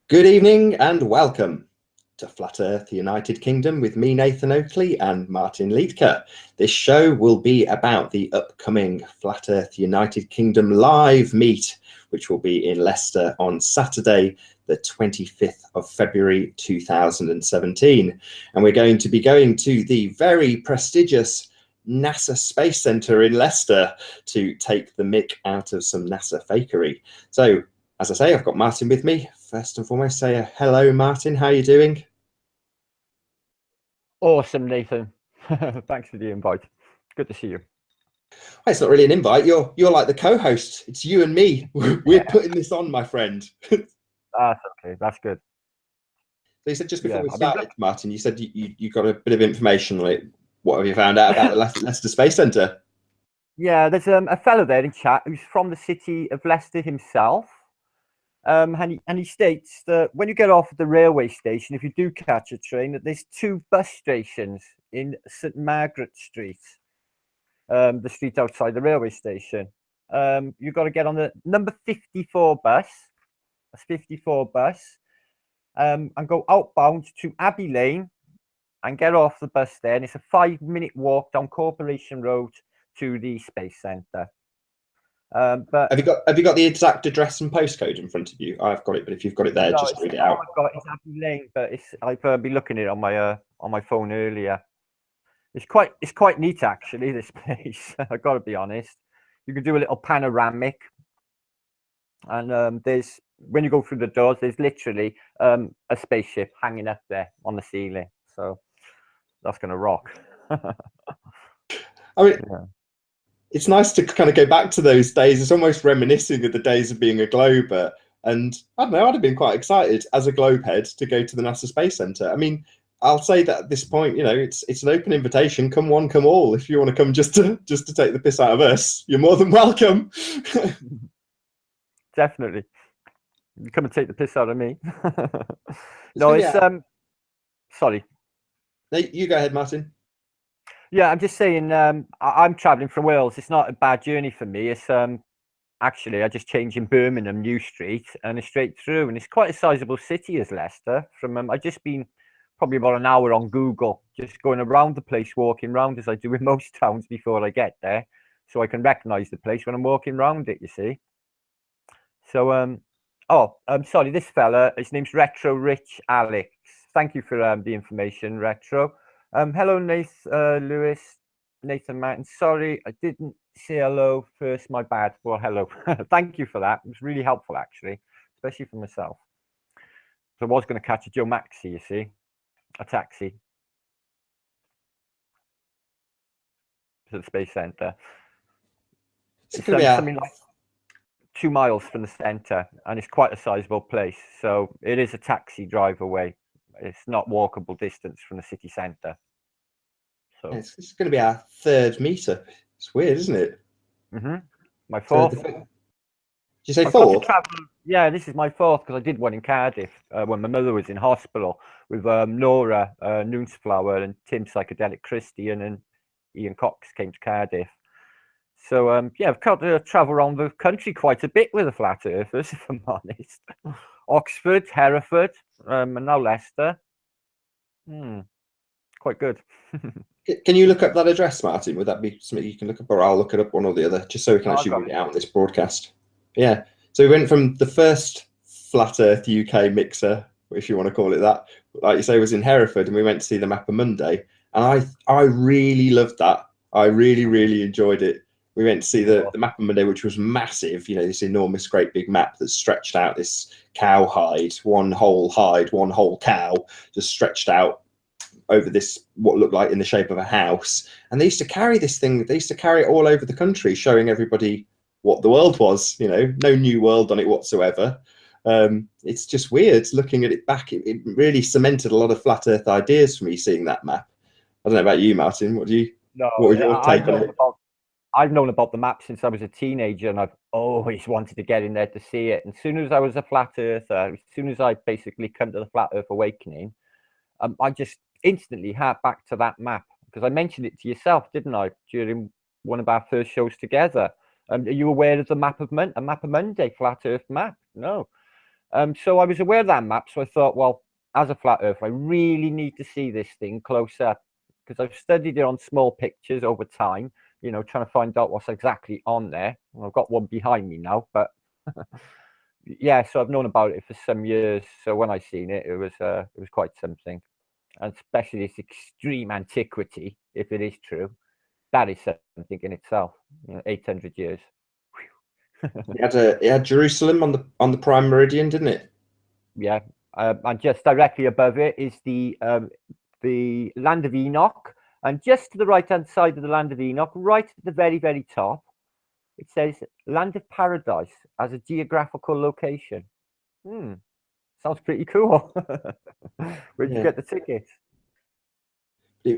Good evening and welcome to Flat Earth United Kingdom with me, Nathan Oakey, and Martin Liedtke. This show will be about the upcoming Flat Earth United Kingdom live meet, which will be in Leicester on Saturday, the 25th of February 2017. And we're going to be going to the very prestigious NASA Space Centre in Leicester to take the mick out of some NASA fakery. So, as I say, I've got Martin with me. First and foremost, say hello, Martin. How are you doing? Awesome, Nathan. Thanks for the invite. Good to see you. Well, it's not really an invite. You're like the co-host. It's you and me. We're putting this on, my friend. That's okay. That's good. So you said just before we started, Martin, you said you got a bit of information on it. What have you found out about the Leicester Space Centre? Yeah, there's a fellow there in chat who's from the city of Leicester himself. And he states that when you get off at the railway station, if you do catch a train, that there's two bus stations in St Margaret Street, the street outside the railway station. You've got to get on the number 54 bus, that's 54 bus, and go outbound to Abbey Lane and get off the bus there. And it's a 5-minute walk down Corporation Road to the Space Centre. But have you got the exact address and postcode in front of you? I've got it, but if you've got it there, just read it out. I've got it's Abbey Lane, but I've been looking at it on my phone earlier. It's quite neat actually, this place. I've got to be honest. You can do a little panoramic, and there's when you go through the doors, there's literally a spaceship hanging up there on the ceiling. So that's gonna rock. I mean, yeah. It's nice to kind of go back to those days. It's almost reminiscing of the days of being a glober. And I don't know, I'd have been quite excited as a globe head to go to the NASA Space Centre. I mean, I'll say that at this point, you know, it's an open invitation. Come one, come all. If you want to come just to take the piss out of us, you're more than welcome. Definitely. You come and take the piss out of me. No, it's sorry. No, you go ahead, Martin. Yeah, I'm just saying, I'm traveling from Wales. It's not a bad journey for me. It's actually, I just changed in Birmingham, New Street, and it's straight through. And it's quite a sizable city as Leicester. From I've just been probably about an hour on Google, just going around the place, walking around as I do in most towns before I get there, so I can recognise the place when I'm walking around it, you see. So, I'm sorry, this fella, his name's Retro Rich Alex. Thank you for the information, Retro. Hello, Lewis, Nathan Martin. Sorry, I didn't say hello first. My bad. Well, hello. Thank you for that. It was really helpful, actually, especially for myself. So I was going to catch a Joe Maxi, you see, a taxi to the Space Centre. It's something like 2 miles from the centre, and it's quite a sizable place. So it is a taxi drive away. It's not walkable distance from the city centre. So it's going to be our third meetup. It's weird, isn't it? My fourth. Did you say fourth? Yeah, this is my fourth because I did one in Cardiff when my mother was in hospital with Nora Noonsflower and Tim Psychedelic Christian and Ian Cox came to Cardiff. So yeah, I've got to travel around the country quite a bit with the Flat Earthers, if I'm honest. Oxford, Hereford, and now Leicester. Quite good. Can you look up that address, Martin? Would that be something you can look up, or I'll look it up, one or the other, just so we can actually read it out on this broadcast? Yeah. So we went from the first Flat Earth UK mixer, if you want to call it that, like you say, was in Hereford, and we went to see the Mapper Monday, and I really loved that. I really enjoyed it. We went to see the Mapper Monday, which was massive. You know, this enormous, great big map that stretched out this cow hide, one whole cow, just stretched out over this, what looked like in the shape of a house. And they used to carry this thing, they used to carry it all over the country, showing everybody what the world was, you know, no new world on it whatsoever. It's just weird looking at it back. It really cemented a lot of flat earth ideas for me, seeing that map. I don't know about you, Martin. What was your take on it? I've known about the map since I was a teenager, and I've always wanted to get in there to see it. And as soon as I was a flat earther, as soon as I basically come to the Flat Earth Awakening, I just instantly had back to that map, because I mentioned it to yourself, didn't I, during one of our first shows together? Are you aware of the Mapper Monday Flat Earth map? No. So I was aware of that map, so I thought, well, as a flat earth, I really need to see this thing close up, because I've studied it on small pictures over time, you know, trying to find out what's exactly on there. Well, I've got one behind me now, but yeah, so I've known about it for some years. So when I seen it, it was quite something, and especially its extreme antiquity, if it is true, that is something in itself. You know, 800 years. It had Jerusalem on the prime meridian, didn't it? Yeah, and just directly above it is the land of Enoch, and just to the right hand side of the land of Enoch, right at the very, very top, it says land of paradise as a geographical location. Sounds pretty cool. Where'd you get the tickets?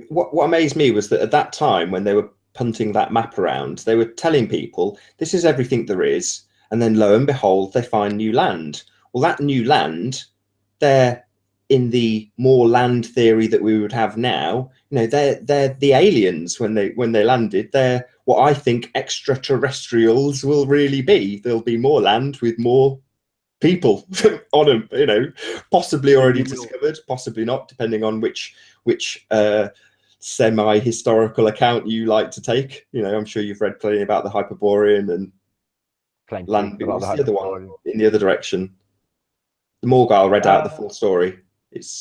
What amazed me was that at that time, when they were punting that map around, they were telling people this is everything there is, and then lo and behold, they find new land. Well, that new land, they're in the more land theory that we would have now. You know, they're the aliens when they landed. They're what I think extraterrestrials will really be. There'll be more land with more people on them, you know, possibly already discovered, possibly not, depending on which semi-historical account you like to take. You know, I'm sure you've read plenty about the Hyperborean and land. What's the other one in the other direction? The Morgul read out the full story.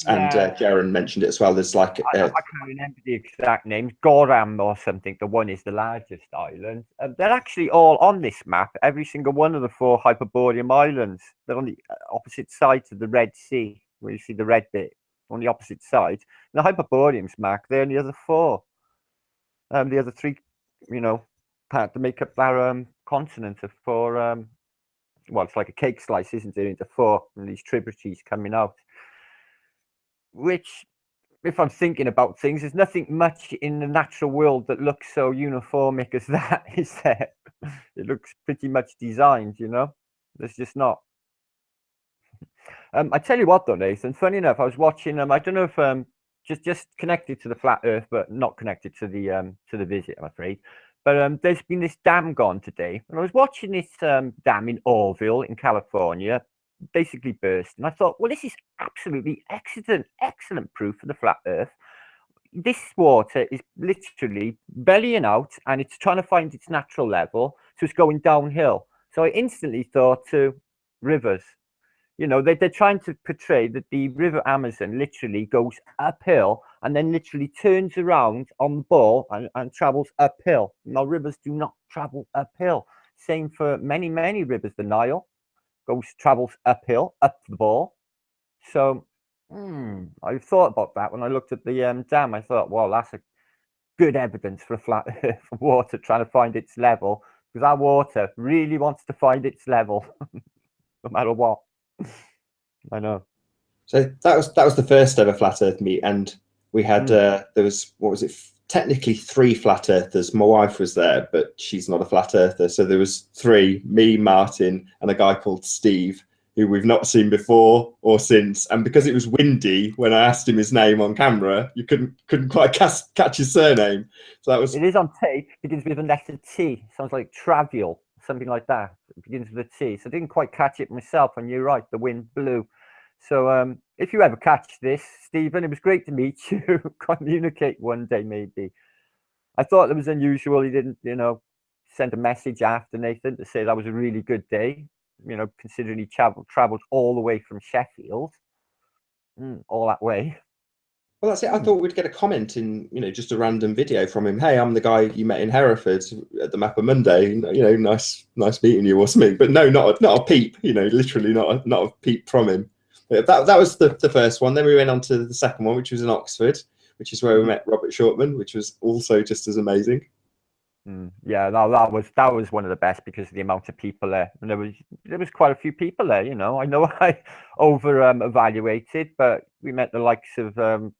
And Jaren mentioned it as well. There's like I can't remember the exact names. Goram or something. The one is the largest island. They're actually all on this map. Every single one of the 4 Hyperborean islands. They're on the opposite sides of the Red Sea, where you see the red bit on the opposite side. And the Hyperboreans, Mark, they're in the other 4. The other 3, you know, part to make up their continent of 4. Well, it's like a cake slice, isn't it? Into 4, and these tributaries coming out. Which, if I'm thinking about things, there's nothing much in the natural world that looks so uniformic as that, is there? It looks pretty much designed, you know? There's just not. I tell you what, though, Nathan, funny enough, I was watching, I don't know if just connected to the flat earth, but not connected to the visit, I'm afraid. But there's been this dam gone today, and I was watching this dam in Orville in California basically burst, and I thought, well, this is absolutely excellent proof for the flat earth. This water is literally bellying out, and it's trying to find its natural level, so it's going downhill. So I instantly thought to rivers. You know, they're trying to portray that the river Amazon literally goes uphill and then literally turns around on the ball and travels uphill. Now, rivers do not travel uphill. Same for many rivers. The Nile travels uphill, up the ball. So I thought about that when I looked at the dam. I thought, well, that's a good evidence for a flat earth water trying to find its level, because our water really wants to find its level no matter what. I know. So that was the first ever flat earth meet, and we had there was, what was it, technically 3 flat earthers. My wife was there, but she's not a flat earther, so there was 3: me, Martin, and a guy called Steve, who we've not seen before or since. And because it was windy, when I asked him his name on camera, you couldn't quite catch his surname. So that was. It is on tape. Begins with a letter T. Sounds like travial, something like that. It begins with a T. So I didn't quite catch it myself. And you're right, the wind blew. So if you ever catch this, Stephen, it was great to meet you. Communicate one day, maybe. I thought it was unusual. He didn't, you know, send a message after Nathan to say that was a really good day. You know, considering he travelled all the way from Sheffield, all that way. Well, that's it. I thought we'd get a comment in, you know, just a random video from him. Hey, I'm the guy you met in Hereford at the Mapper Monday. You know, nice meeting you or something. But no, not a peep. You know, literally not a peep from him. That was the first one. Then we went on to the second one, which was in Oxford, which is where we met Robert Shortman, which was also just as amazing. Yeah, no, that was one of the best because of the amount of people there, and there was quite a few people there. You know I over evaluated, but we met the likes of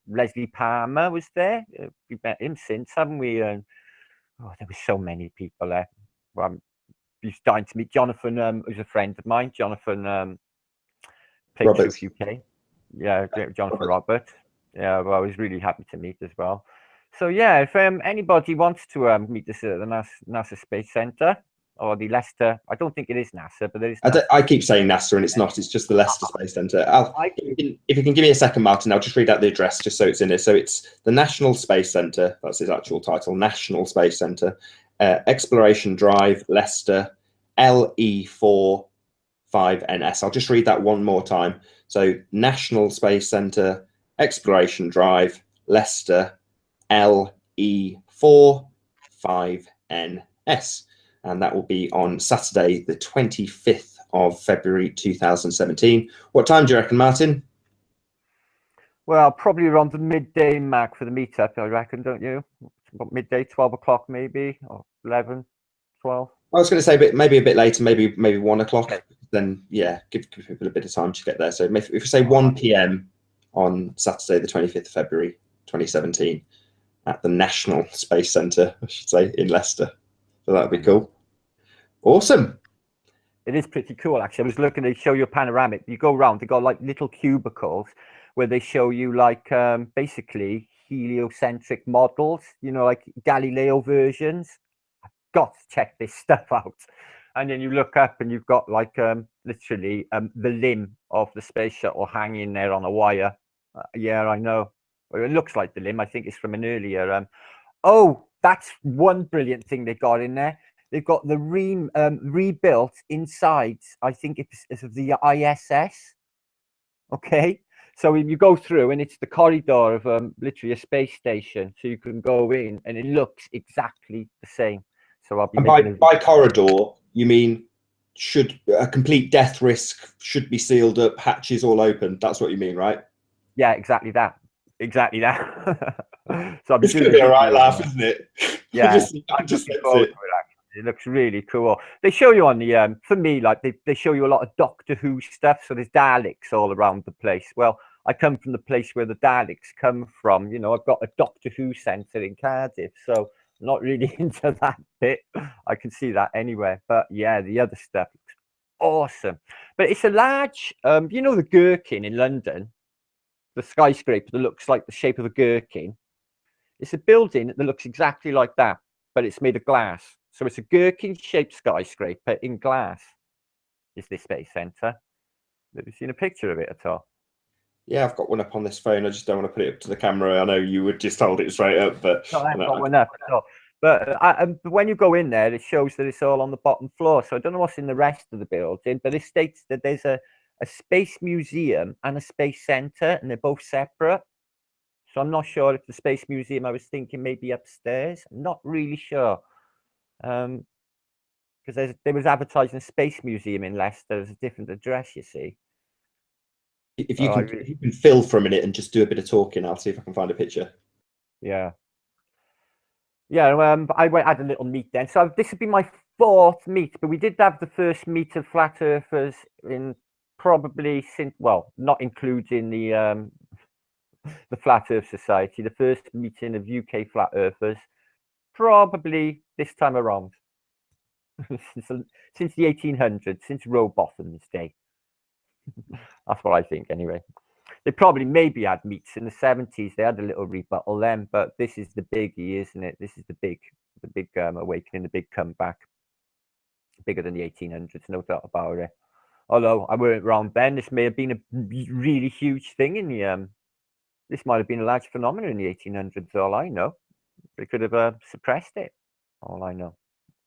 Leslie Palmer was there. We've met him since, haven't we? There was so many people there. He's dying to meet Jonathan, who's a friend of mine. Jonathan played Truth UK. Yeah, Jonathan Robert. Yeah, well, I was really happy to meet as well. So yeah, if anybody wants to meet us at the NASA Space Center, or the Leicester. I don't think it is NASA, but there is. I keep saying NASA, and it's not. It's just the Leicester Space Centre. If you can give me a second, Martin, I'll just read out the address just so it's in here. So it's the National Space Centre. That's its actual title, National Space Centre, Exploration Drive, Leicester, LE4 5NS. I'll just read that one more time. So National Space Centre, Exploration Drive, Leicester, LE4 5NS. And that will be on Saturday, the 25th of February 2017. What time do you reckon, Martin? Well, probably around the midday mark for the meetup, I reckon, don't you? About midday, 12 o'clock maybe, or 11, 12. I was going to say maybe a bit later, maybe 1 o'clock. Okay. Then, yeah, give people a bit of time to get there. So if we say 1 p.m. on Saturday, the 25th of February 2017 at the National Space Centre, I should say, in Leicester. So that would be cool. Awesome. It is pretty cool, actually. I was looking, they show you a panoramic. You go around, they got like little cubicles where they show you like basically heliocentric models, you know, like Galileo versions. I've got to check this stuff out. And then you look up and you've got like literally the limb of the space shuttle hanging there on a wire. Yeah, I know. Well, it looks like the limb. I think it's from an earlier. Oh, that's one brilliant thing they got in there. They've got the rebuilt inside, I think it's of the ISS. Okay. So you go through and it's the corridor of literally a space station. So you can go in and it looks exactly the same. So I'll be by corridor, you mean should a complete death risk should be sealed up, hatches all open. That's what you mean, right? Yeah, exactly that. Exactly that. So it's going to be a right laugh, isn't it? Yeah, it looks really cool. They show you on the for me, like they show you a lot of Doctor Who stuff. So there's Daleks all around the place. Well, I come from the place where the Daleks come from. You know, I've got a Doctor Who centre in Cardiff, so I'm not really into that bit. I can see that anywhere. But yeah, the other stuff looks awesome. But it's a large, you know, the Gherkin in London, the skyscraper that looks like the shape of a gherkin. It's a building that looks exactly like that, but it's made of glass. So it's a gherkin-shaped skyscraper in glass. Is this space centre? Have you seen a picture of it at all? Yeah, I've got one up on this phone. I just don't want to put it up to the camera. I know you would just hold it straight up, but no, I haven't got one up at all. But when you go in there, it shows that it's all on the bottom floor. So I don't know what's in the rest of the building, but it states that there's a space museum and a space centre, and they're both separate. So I'm not sure if the Space Museum, I was thinking maybe upstairs. I'm not really sure. Because there was advertising a Space Museum in Leicester. There's a different address, you see. If you can fill for a minute and just do a bit of talking, I'll see if I can find a picture. Yeah. Yeah, I had a little meet then. So this would be my 4th meet, but we did have the first meet of flat earthers in probably since, well, not including the Flat Earth Society, the first meeting of UK flat earthers, probably this time around. since the 1800s, since Rowbotham's day. That's what I think anyway. They probably maybe had meets in the 70s. They had a little rebuttal then, but this is the biggie, isn't it? This is the big awakening, the big comeback. Bigger than the 1800s, no doubt about it. Although I weren't around then, this may have been a really huge thing in the this might have been a large phenomenon in the 1800s, all I know. They could have suppressed it, all I know.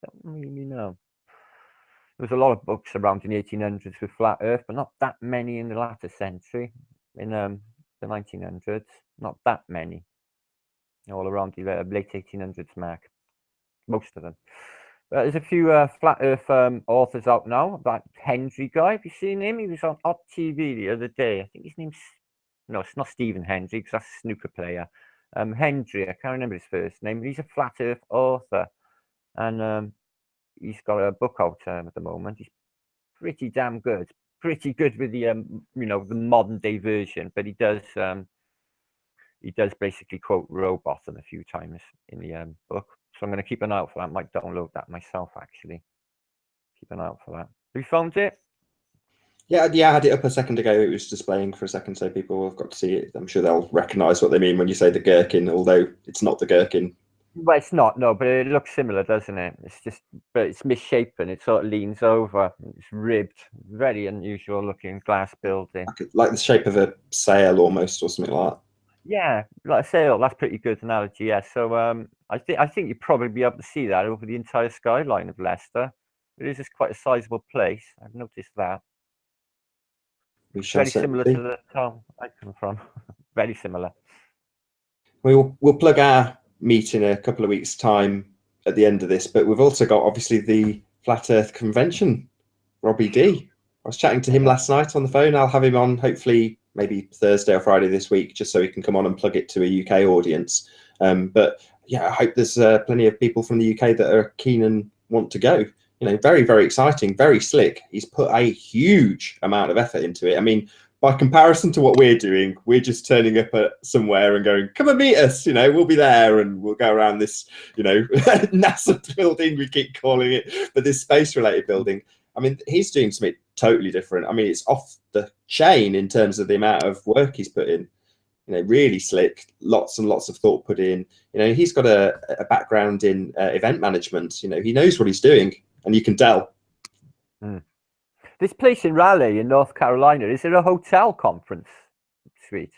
Don't really know. There was a lot of books around in the 1800s with flat earth, but not that many in the latter century. In the 1900s, not that many. All around the late 1800s mark. Most of them. There's a few flat earth authors out now. That Hendry guy, have you seen him? He was on Hot TV the other day. I think his name's... No, it's not Stephen Hendry, because that's a snooker player. Hendry, I can't remember his first name, but he's a flat earth author. And he's got a book out at the moment. He's pretty damn good. Pretty good with the, you know, the modern day version. But he does basically quote Rowbotham a few times in the book. So I'm going to keep an eye out for that. I might download that myself, actually. Keep an eye out for that. Have you found it? Yeah, I had it up a second ago. It was displaying for a second, so people have got to see it. I'm sure they'll recognise what they mean when you say the gherkin, although it's not the gherkin. Well, it's not, no, but it looks similar, doesn't it? It's just, but it's misshapen. It sort of leans over. It's ribbed. Very unusual looking glass building. Like the shape of a sail almost, or something like that. Yeah, like I say, oh, that's pretty good analogy. Yeah, so I think you'd probably be able to see that over the entire skyline of Leicester. It is just quite a sizable place. I've noticed that. We shall Very similar see. to the town I come from. Very similar. We'll plug our meet in a couple of weeks' time at the end of this, but we've also got obviously the Flat Earth Convention. Robbie D. I was chatting to him last night on the phone. I'll have him on hopefully maybe Thursday or Friday this week, just so he can come on and plug it to a UK audience. But yeah, I hope there's plenty of people from the UK that are keen and want to go. You know, very, very exciting, very slick. He's put a huge amount of effort into it. I mean, by comparison to what we're doing, we're just turning up at somewhere and going, come and meet us, you know, we'll be there and we'll go around this, you know, NASA building, we keep calling it, but this space-related building. I mean, he's doing something totally different. I mean, it's off the chain in terms of the amount of work he's put in. You know, really slick, lots and lots of thought put in. You know, he's got a background in event management. You know, he knows what he's doing, and you can tell. Mm. This place in Raleigh in North Carolina, is it a hotel conference suite?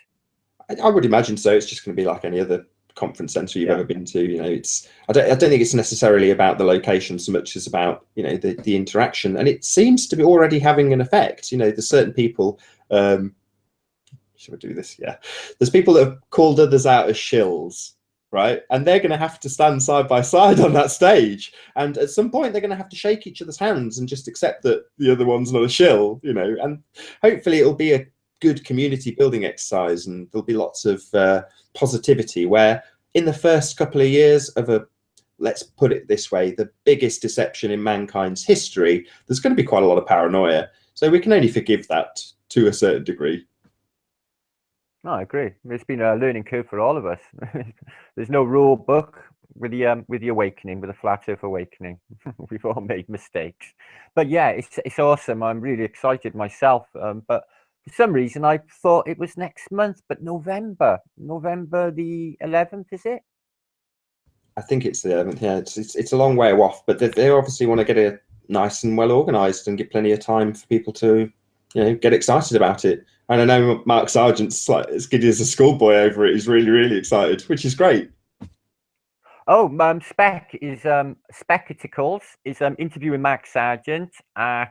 I would imagine so. It's just going to be like any other conference center you've ever been to. You know, it's I don't think it's necessarily about the location so much as about, you know, the interaction, and it seems to be already having an effect. You know, there's certain people. Should I do this? Yeah, there's people that have called others out as shills, right? And they're going to have to stand side by side on that stage, and at some point they're going to have to shake each other's hands and just accept that the other one's not a shill, you know. And hopefully it'll be a good community building exercise, and there'll be lots of positivity, where in the first couple of years of a, let's put it this way, the biggest deception in mankind's history, there's going to be quite a lot of paranoia. So we can only forgive that to a certain degree. No, I agree. It's been a learning curve for all of us. There's no rule book with the awakening, with the Flat Earth awakening. We've all made mistakes, but yeah, it's awesome. I'm really excited myself. But for some reason, I thought it was next month, but November the 11th, is it? I think it's the 11th. Yeah, it's a long way off, but they obviously want to get it nice and well organised and give plenty of time for people to, you know, get excited about it. And I know Mark Sargent's like as giddy as a schoolboy over it. He's really, really excited, which is great. Oh, Spectacles is interviewing Mark Sargent on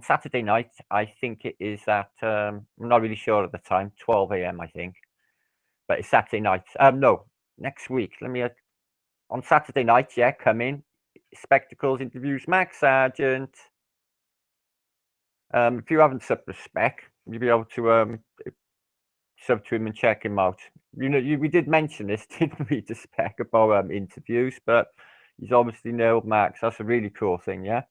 Saturday night. I think it is at I'm not really sure at the time, 12 a.m. I think, but it's Saturday night. No, next week. On Saturday night. Yeah, come in. Spectacles interviews Mark Sargent. If you haven't subbed the spec, you'll be able to sub to him and check him out. You know, we did mention this, didn't we, the spec about interviews, but he's obviously nailed Max. That's a really cool thing, yeah.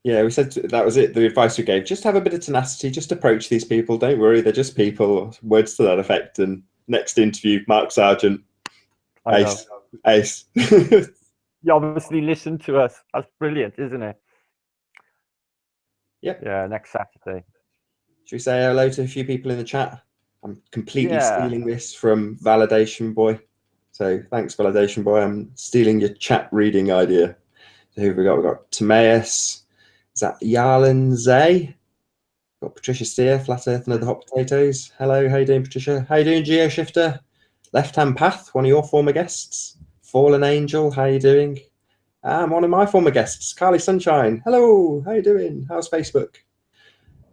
Yeah, we said that was it. The advice we gave: just have a bit of tenacity, just approach these people. Don't worry, they're just people. Words to that effect. And next interview, Mark Sargent, ace. You obviously listened to us. That's brilliant, isn't it? Yep. Yeah, next Saturday. Should we say hello to a few people in the chat? I'm completely stealing this from Validation Boy. So thanks, Validation Boy. I'm stealing your chat reading idea. So who have we got? We've got Timaeus. Is that Yarlin Zay? Got Patricia Steer, Flat Earth and Other Hot Potatoes. Hello, how you doing, Patricia? How you doing, GeoShifter? Left Hand Path, one of your former guests. Fallen Angel, how you doing? I'm one of my former guests, Carly Sunshine. Hello, how you doing? How's Facebook?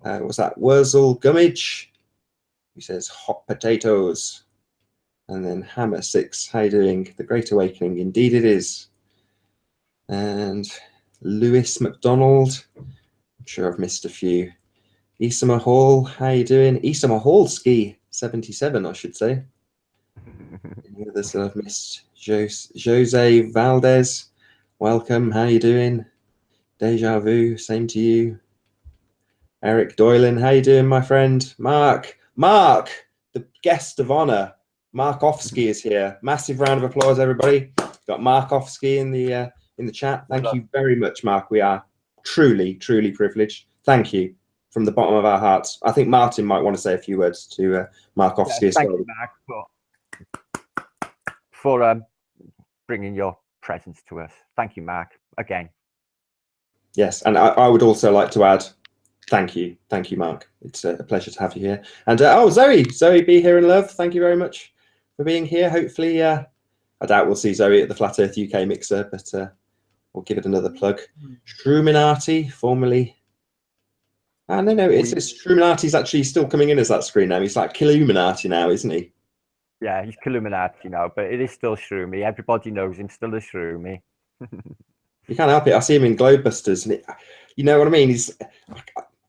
What's that? Wurzel Gummidge. He says hot potatoes. And then Hammer 6, how you doing? The Great Awakening, indeed it is. And Lewis McDonald. I'm sure I've missed a few. Isama Hall, how you doing? Isama Hall Ski 77, I should say. Any others that I've missed? Jose Valdez, welcome. How you doing? Deja Vu, same to you. Eric Doylan, how you doing, my friend? Mark, the guest of honor. Mark Offski is here. Massive round of applause, everybody. Got Mark Offski in the chat. Thank you very much, Mark. We are truly, truly privileged. Thank you from the bottom of our hearts. I think Martin might want to say a few words to Mark Offski as well. Thank you, Mark. for bringing your presence to us. Thank you, Mark, again. Yes, and I would also like to add, thank you, Mark. It's a pleasure to have you here. And oh, Zoe, be here in love. Thank you very much for being here. Hopefully, I doubt we'll see Zoe at the Flat Earth UK Mixer, but we'll give it another plug. Shroomminati, formerly. No, it's Shroomminati's actually still coming in as that screen name. He's like Killuminati now, isn't he? Yeah, he's Killuminati now, but it is still Shroomy. Everybody knows him still as Shroomy. You can't help it. I see him in Globebusters, and you know what I mean.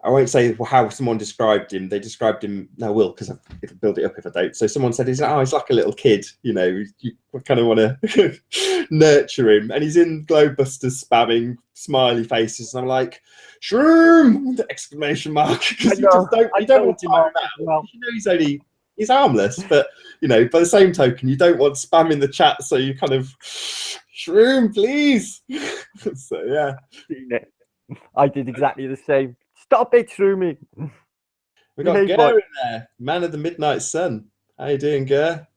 I won't say how someone described him. They described him. No, I will, because it'll build it up if I don't. So someone said, he's like a little kid. You know, you kind of want to nurture him. And he's in Globebusters spamming smiley faces, and I'm like, Shroom! Exclamation mark! Because you don't want him out. Well. You know, he's harmless, but you know, by the same token, you don't want spam in the chat. So you kind of Shroom, please. So yeah, I did exactly the same. Stop it, Shroomy. We got Ger in there, man of the midnight sun. How you doing, Ger?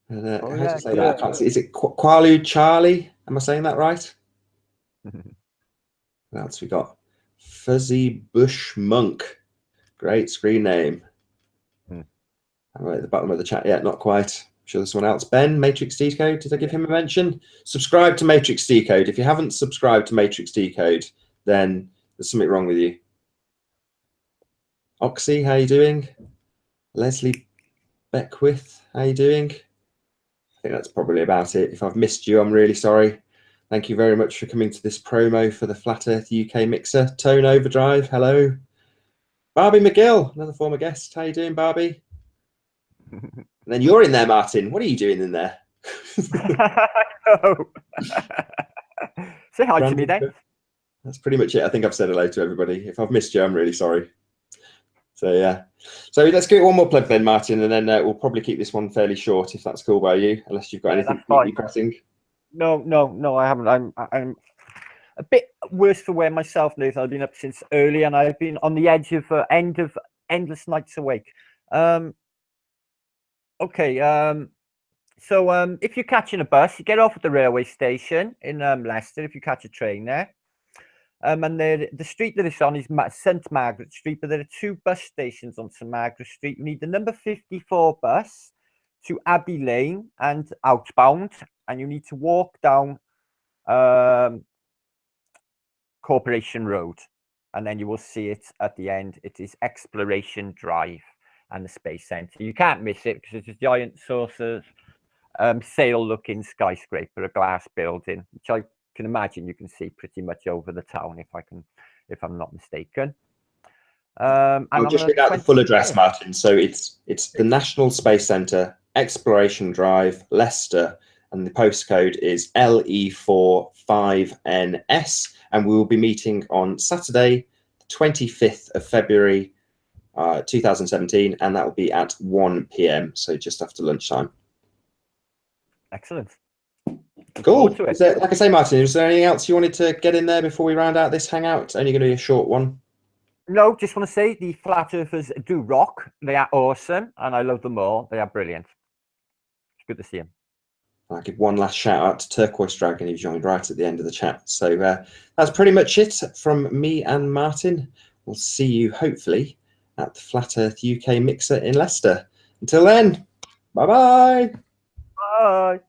And, how do you say that? I can't see. Is it Qualu Charlie? Am I saying that right? What else we got? Fuzzy Bush Monk. Great screen name. I'm at the bottom of the chat yet, not quite. I'm sure there's someone else. Ben, Matrix Decode. Did I give him a mention? Subscribe to Matrix Decode. If you haven't subscribed to Matrix Decode, then there's something wrong with you. Oxy, how you doing? Leslie Beckwith, how you doing? I think that's probably about it. If I've missed you, I'm really sorry. Thank you very much for coming to this promo for the Flat Earth UK Mixer. Tone Overdrive, hello. Barbie McGill, another former guest. How you doing, Barbie? And then you're in there, Martin. What are you doing in there? Say hi to me then. That's pretty much it. I think I've said hello to everybody. If I've missed you, I'm really sorry. So yeah. So let's get one more plug then, Martin, and then we'll probably keep this one fairly short if that's cool by you, unless you've got anything pressing. No, I haven't. I'm a bit worse for wear myself, Nathan. I've been up since early, and I've been on the edge of end of endless nights awake. Okay. So if you're catching a bus, you get off at the railway station in Leicester. If you catch a train there, and the street that it's on is St Margaret Street, but there are two bus stations on St Margaret Street. You need the number 54 bus to Abbey Lane and outbound, and you need to walk down Corporation Road, and then you will see it at the end. It is Exploration Drive and the Space Centre. You can't miss it because it's a giant sort of sail-looking skyscraper, a glass building, which I can imagine you can see pretty much over the town, if I'm not mistaken. I'll just read out the full address, Martin. So it's the National Space Centre, Exploration Drive, Leicester, and the postcode is LE45NS, and we will be meeting on Saturday, 25th of February, 2017, and that will be at 1 p.m. So just after lunchtime. Excellent. Cool. Is there, like I say, Martin, is there anything else you wanted to get in there before we round out this hangout? It's only going to be a short one. No, just want to say the Flat Earthers do rock. They are awesome, and I love them all. They are brilliant. It's good to see them. I'll give one last shout out to Turquoise Dragon, who joined right at the end of the chat. So that's pretty much it from me and Martin. We'll see you hopefully at the Flat Earth UK Mixer in Leicester. Until then, bye-bye. Bye.